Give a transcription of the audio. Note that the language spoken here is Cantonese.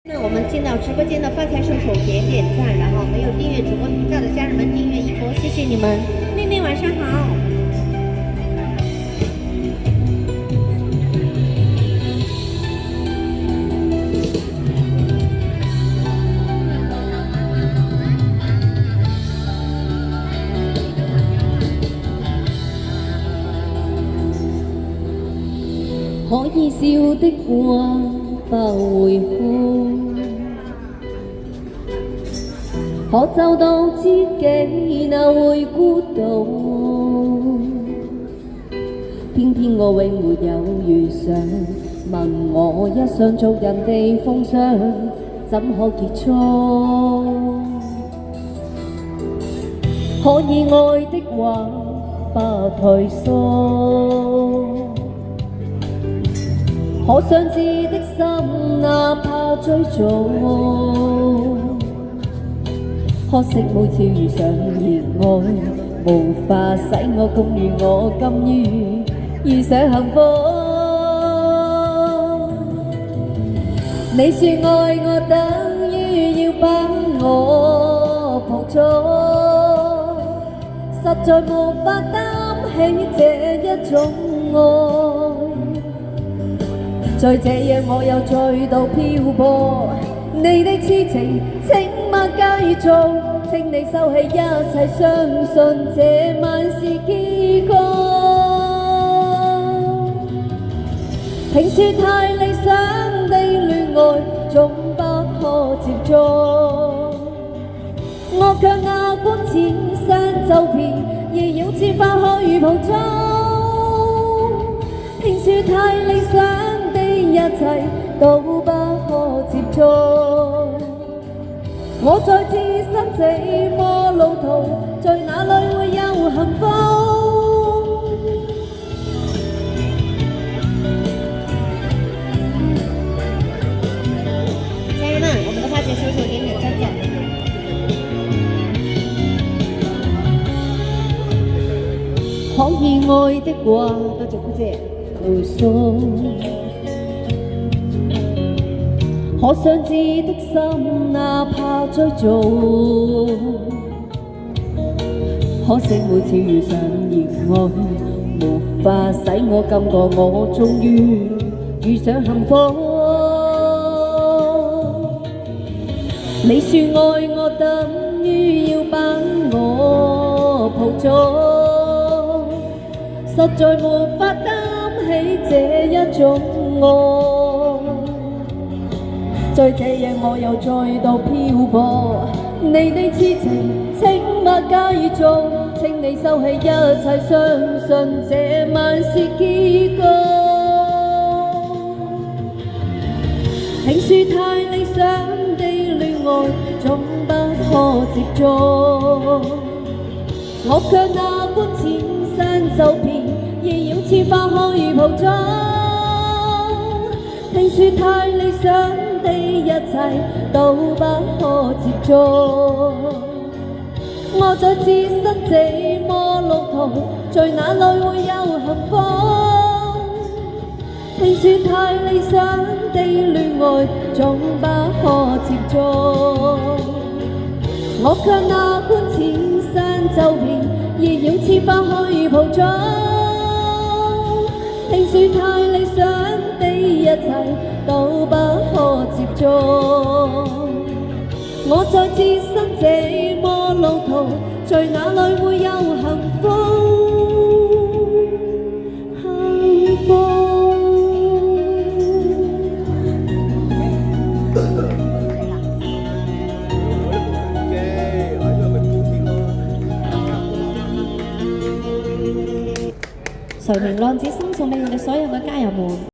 那我们进到直播间的发财射手点点赞，然后没有订阅主播频道的家人们订阅一波，谢谢你们。妹妹晚上好。可以笑的話不會哭，可找到知己哪會孤獨？偏偏我永沒有遇上，問我一想做人地奉上，怎可結束？可以愛的話不退縮。可想知的心，哪怕追逐。可惜每次遇上熱愛，無法使我共遇，我甘於遇上幸福。你說愛我等於要把我抱捉，實在無法擔起這一種愛。在這夜我又再度漂泊，你的痴情請勿繼續，請你收起一切，相信這晚是結局。評說太理想的戀愛總不可接觸，我卻牙關千山就遍，已繞千花去捕捉。評說太理想一切都不可接觸，我在自身這麼路途，在哪裏會有幸福？家人們，我們的發財射手點點讚讚。可以愛的話，多謝姑姐。回溯。可想知的心，哪怕追逐。可惜每次遇上熱愛，無法使我感覺我終於遇上幸福。你說愛我等於要把我抱捉，實在無法擔起這一種愛。在這夜我又再度漂泊，你的痴情請勿繼續，請你收起一切，相信這晚是結局。評說太理想的戀愛總不可接觸，我卻牙關千山就遍，已繞千花去捕捉。評說太理想的一切都不可接觸，我在自身這麼路途，在哪裏會有幸福？評說太理想的戀愛總不可接觸，我卻牙關千山就遍，已繞千花去捕捉。評說太理想的一切都不可接觸，我在自身這麼路途，在哪裏會有幸福？幸福。誰明浪子心送俾我哋所有嘅家人們。